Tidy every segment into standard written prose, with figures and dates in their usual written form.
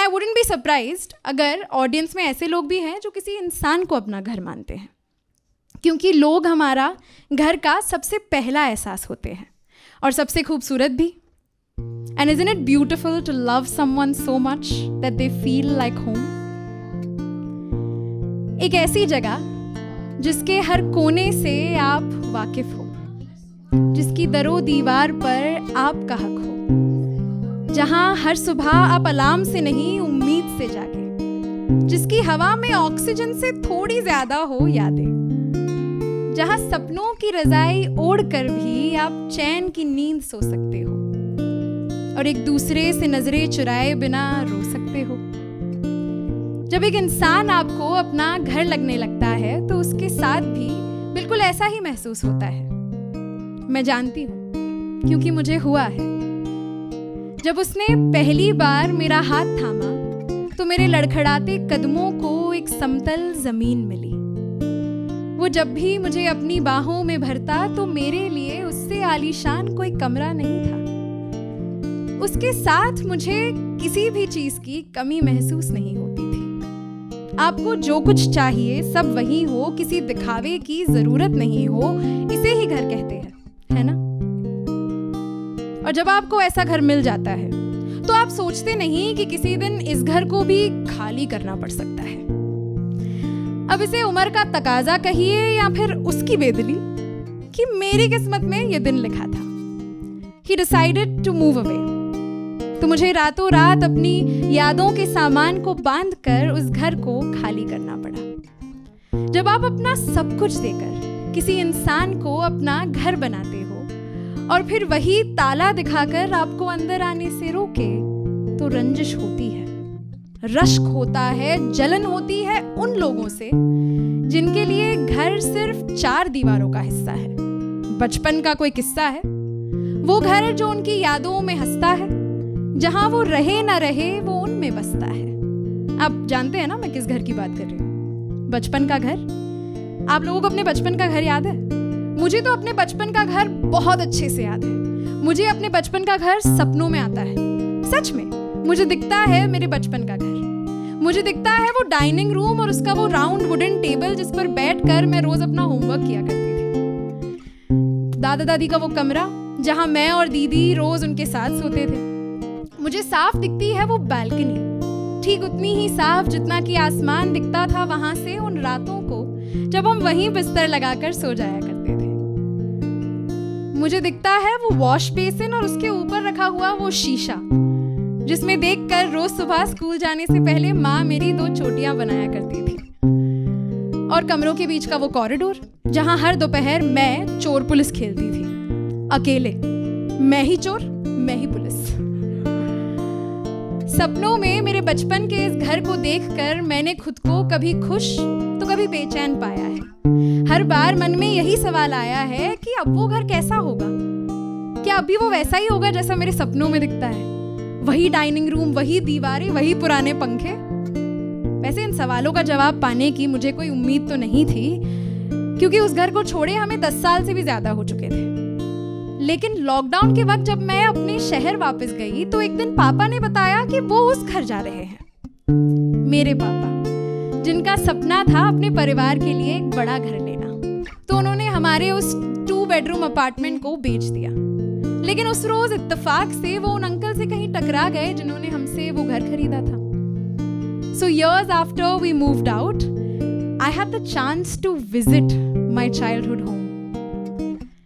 I wouldn't be surprised अगर audience में ऐसे लोग भी हैं जो किसी इंसान को अपना घर मानते हैं, क्योंकि लोग हमारा घर का सबसे पहला एहसास होते हैं और सबसे खूबसूरत भी। And isn't it beautiful to love someone so much that they feel like home? एक ऐसी जगह जिसके हर कोने से आप वाकिफ हो, जिसकी दरो दीवार पर आपका हक हो, जहां हर सुबह आप अलार्म से नहीं उम्मीद से जागे, जिसकी हवा में ऑक्सीजन से थोड़ी ज्यादा हो यादें, जहां सपनों की रजाई ओढ़कर भी आप चैन की नींद सो सकते हो और एक दूसरे से नजरें चुराए बिना रो सकते हो। जब एक इंसान आपको अपना घर लगने लगता है तो उसके साथ भी बिल्कुल ऐसा ही महसूस होता है। मैं जानती हूँ क्योंकि मुझे हुआ है। जब उसने पहली बार मेरा हाथ थामा तो मेरे लड़खड़ाते कदमों को एक समतल जमीन मिली। वो जब भी मुझे अपनी बाहों में भरता तो मेरे लिए उससे आलीशान कोई कमरा नहीं था। उसके साथ मुझे किसी भी चीज की कमी महसूस नहीं होती थी। आपको जो कुछ चाहिए सब वही हो, किसी दिखावे की जरूरत नहीं हो, इसे ही घर कहते हैं, है ना? और जब आपको ऐसा घर मिल जाता है तो आप सोचते नहीं कि किसी दिन इस घर को भी खाली करना पड़ सकता है। अब इसे उम्र का तकाजा कहिए या फिर उसकी बेदली कि मेरी किस्मत में यह दिन लिखा था। He decided to move away। तो मुझे रातों रात अपनी यादों के सामान को बांधकर उस घर को खाली करना पड़ा। जब आप अपना सब कुछ देकर किसी इंसान को अपना घर बनाते हो और फिर वही ताला दिखाकर आपको अंदर आने से रोके तो रंजिश होती है, रश्क होता है, जलन होती है उन लोगों से जिनके लिए घर सिर्फ 4 दीवारों का हिस्सा है, बचपन का कोई किस्सा है। वो घर जो उनकी यादों में हंसता है, जहां वो रहे ना रहे वो उनमें बसता है। आप जानते हैं ना मैं किस घर की बात कर रही हूँ? बचपन का घर। आप लोगों को अपने बचपन का घर याद है? मुझे तो अपने बचपन का घर बहुत अच्छे से याद है। मुझे अपने बचपन का घर सपनों में आता है। सच में मुझे दिखता है मेरे बचपन का घर। मुझे दिखता है वो डाइनिंग रूम और उसका वो राउंड वुडन टेबल जिस पर बैठकर मैं रोज अपना होमवर्क किया करती थी। दादा दादी का वो कमरा जहां मैं और दीदी रोज उनके साथ सोते थे। मुझे साफ दिखती है वो बालकनी, ठीक उतनी ही साफ जितना कि आसमान दिखता था वहां से उन रातों को जब हम वहीं बिस्तर लगाकर सो जाया करते थे। मुझे दिखता है वो वॉश बेसिन और उसके ऊपर रखा हुआ वो शीशा जिसमें देखकर रोज सुबह स्कूल जाने से पहले माँ मेरी 2 चोटियां बनाया करती थी। और कमरों के बीच का वो कॉरिडोर जहां हर दोपहर मैं चोर पुलिस खेलती थी, अकेले, मैं ही चोर मैं ही पुलिस। सपनों में मेरे बचपन के इस घर को देखकर मैंने खुद को कभी खुश तो कभी बेचैन पाया है। हर बार मन में यही सवाल आया है कि अब वो घर कैसा होगा? क्या अभी वो वैसा ही होगा जैसा मेरे सपनों में दिखता है? वही डाइनिंग रूम, वही दीवारें, वही पुराने पंखे? वैसे इन सवालों का जवाब पाने की मुझे कोई उम्मीद तो नहीं थी, क्योंकि उस घर को छोड़े हमें 10 साल से भी ज्यादा हो चुके थे। लेकिन लॉकडाउन के वक्त जब मैं अपने शहर वापस गई तो एक दिन पापा ने बताया कि वो उस घर जा रहे हैं। मेरे पापा जिनका सपना था अपने परिवार के लिए एक बड़ा घर लेना, तो उन्होंने हमारे उस 2 बेडरूम अपार्टमेंट को बेच दिया। लेकिन उस रोज इत्तेफाक से वो उन अंकल से कहीं टकरा गए जिन्होंने हमसे वो घर खरीदा था। So years after we moved out, I had the chance to visit my childhood home.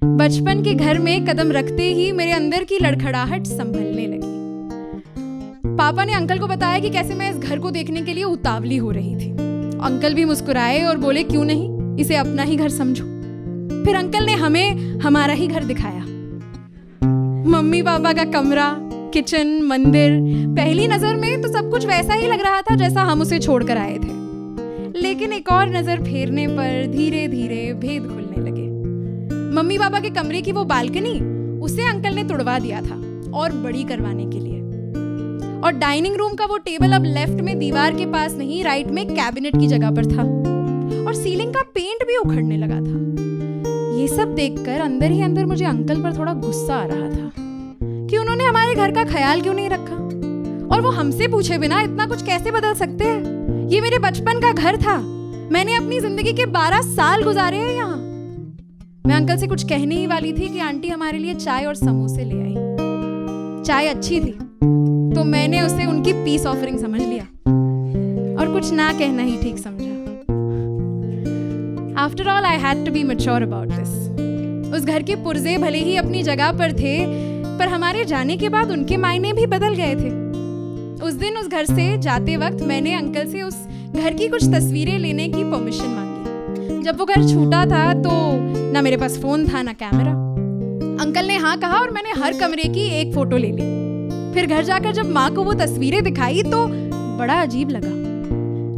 बचपन के घर में कदम रखते ही मेरे अंदर की लड़खड़ाहट संभलने लगी। पापा ने अंकल को बताया कि कैसे मैं इस घर को देखने के लिए उतावली हो रही थी। अंकल भी मुस्कुराए और बोले, क्यों नहीं, इसे अपना ही घर समझो। फिर अंकल ने हमें हमारा ही घर दिखाया। मम्मी पापा का कमरा, किचन, मंदिर। पहली नजर में तो सब कुछ वैसा ही लग रहा था जैसा हम उसे छोड़कर आए थे। लेकिन एक और नजर फेरने पर धीरे धीरे भेद खुलने लगे। मम्मी पापा के कमरे की वो बालकनी, उसे अंकल ने तुड़वा दिया था और बड़ी करवाने के लिए। और डाइनिंग रूम का वो टेबल अब लेफ्ट में दीवार के पास नहीं, राइट में कैबिनेट की जगह पर था। और सीलिंग का पेंट भी उखड़ने लगा था। ये सब देखकर अंदर ही अंदर मुझे अंकल पर थोड़ा गुस्सा आ रहा था कि उन्होंने हमारे घर का ख्याल क्यों नहीं रखा और वो हमसे पूछे बिना इतना कुछ कैसे बदल सकते हैं? ये मेरे बचपन का घर था, मैंने अपनी जिंदगी के 12 साल गुजारे हैं यहाँ। मैं अंकल से कुछ कहने ही वाली थी कि आंटी हमारे लिए चाय और समोसे ले आई। चाय अच्छी थी तो मैंने उसे उनकी पीस ऑफरिंग समझ लिया और कुछ ना कहना ही ठीक समझा। After all I had to be mature about this. उस घर के पुर्जे भले ही अपनी जगह पर थे, पर हमारे जाने के बाद उनके मायने भी बदल गए थे। उस दिन उस घर से जाते वक्त मैंने अंकल से उस घर की कुछ तस्वीरें लेने की परमिशन मांगी। जब वो घर छूटा था तो ना मेरे पास फोन था ना कैमरा। अंकल ने हाँ कहा और मैंने हर कमरे की एक फोटो ले ली। फिर घर जाकर जब माँ को वो तस्वीरें दिखाई तो बड़ा अजीब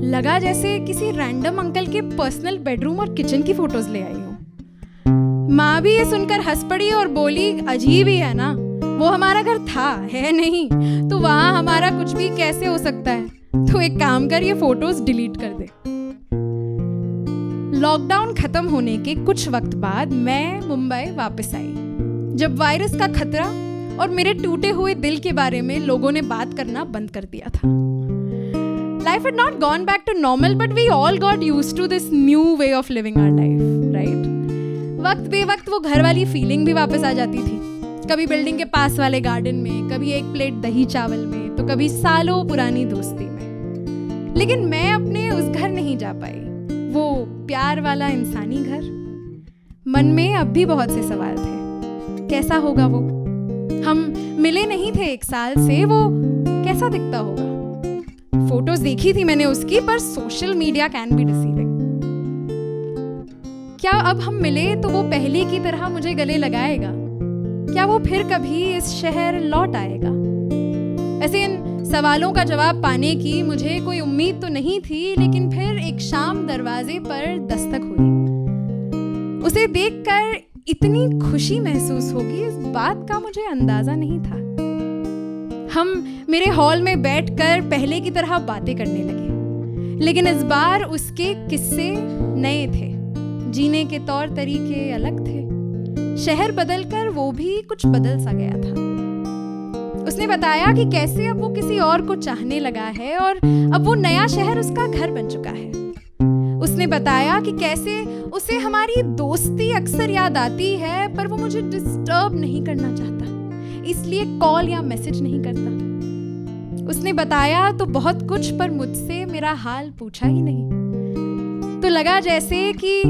लगा जैसे किसी रैंडम अंकल के पर्सनल बेडरूम और किचन की फोटोज ले आई हूँ। माँ भी ये सुनकर हंस पड़ी और बोली, अजीब ही है ना, वो हमारा घर था, है नहीं, तो वहाँ हमारा कुछ भी कैसे हो सकता है? तो एक काम कर, ये फोटोज डिलीट कर दे। लॉकडाउन खत्म होने के कुछ वक्त बाद मैं मुंबई वापस आई, जब वायरस का खतरा और मेरे टूटे हुए दिल के बारे में लोगों ने बात करना बंद कर दिया था। Life had not gone back to normal, but we all got used to this new way of living our life, right? वक्त बेवक्त वो घर वाली फीलिंग भी वापस आ जाती थी। कभी बिल्डिंग के पास वाले गार्डन में, कभी एक प्लेट दही चावल में, तो कभी सालों पुरानी दोस्ती में। लेकिन मैं अपने उस घर नहीं जा पाई, वो प्यार वाला इंसानी घर। मन में अब भी बहुत से सवाल थे। कैसा होगा वो? हम मिले नहीं थे 1 साल से, वो कैसा दिखता होगा? फोटोज देखी थी मैंने उसकी, पर social media can be deceiving. क्या अब हम मिले तो वो पहले की तरह मुझे गले लगाएगा? क्या वो फिर कभी इस शहर लौट आएगा? ऐसे इन सवालों का जवाब पाने की मुझे कोई उम्मीद तो नहीं थी, लेकिन फिर एक शाम दरवाजे पर दस्तक हुई। उसे देखकर इतनी खुशी महसूस होगी, इस बात का मुझे अंदाजा नहीं था। हम मेरे हॉल में बैठकर पहले की तरह बातें करने लगे, लेकिन इस बार उसके किस्से नए थे, जीने के तौर तरीके अलग थे। शहर बदलकर वो भी कुछ बदल सा गया था। उसने बताया कि कैसे अब वो किसी और को चाहने लगा है और अब वो नया शहर उसका घर बन चुका है। उसने बताया कि कैसे उसे हमारी दोस्ती अक्सर याद आती है, पर वो मुझे डिस्टर्ब नहीं करना चाहता, इसलिए कॉल या मैसेज नहीं करता। उसने बताया तो बहुत कुछ, पर मुझसे मेरा हाल पूछा ही नहीं। तो लगा जैसे कि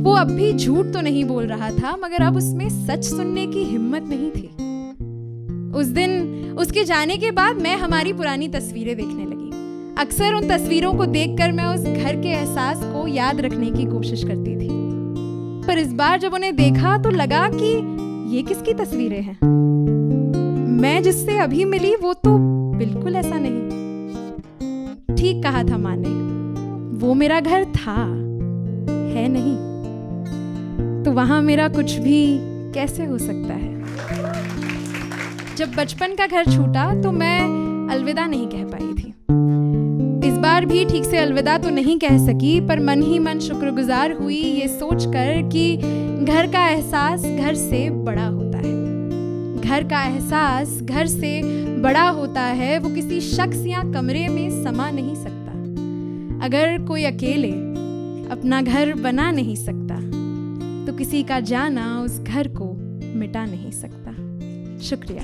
वो अब भी झूठ तो नहीं बोल रहा था, मगर अब उसमें सच सुनने की हिम्मत नहीं थी। उस दिन उसके जाने के बाद मैं हमारी पुरानी तस्वीरें देखने लगी। अक्सर उन तस्वीरों को देखकर मैं उस घर के एहसास को याद रखने की कोशिश करती थी, पर इस बार जब उन्हें देखा तो लगा कि ये किसकी तस्वीरें हैं? मैं जिससे अभी मिली वो तो बिल्कुल ऐसा नहीं। ठीक कहा था माँ ने, वो मेरा घर था, है नहीं, तो वहां मेरा कुछ भी कैसे हो सकता है? जब बचपन का घर छूटा तो मैं अलविदा नहीं कह पाई थी। इस बार भी ठीक से अलविदा तो नहीं कह सकी, पर मन ही मन शुक्रगुजार हुई ये सोचकर कि घर का एहसास घर से बड़ा होता है। घर का एहसास घर से बड़ा होता है, वो किसी शख्स या कमरे में समा नहीं सकता। अगर कोई अकेले अपना घर बना नहीं सकता, तो किसी का जाना उस घर को मिटा नहीं सकता। शुक्रिया।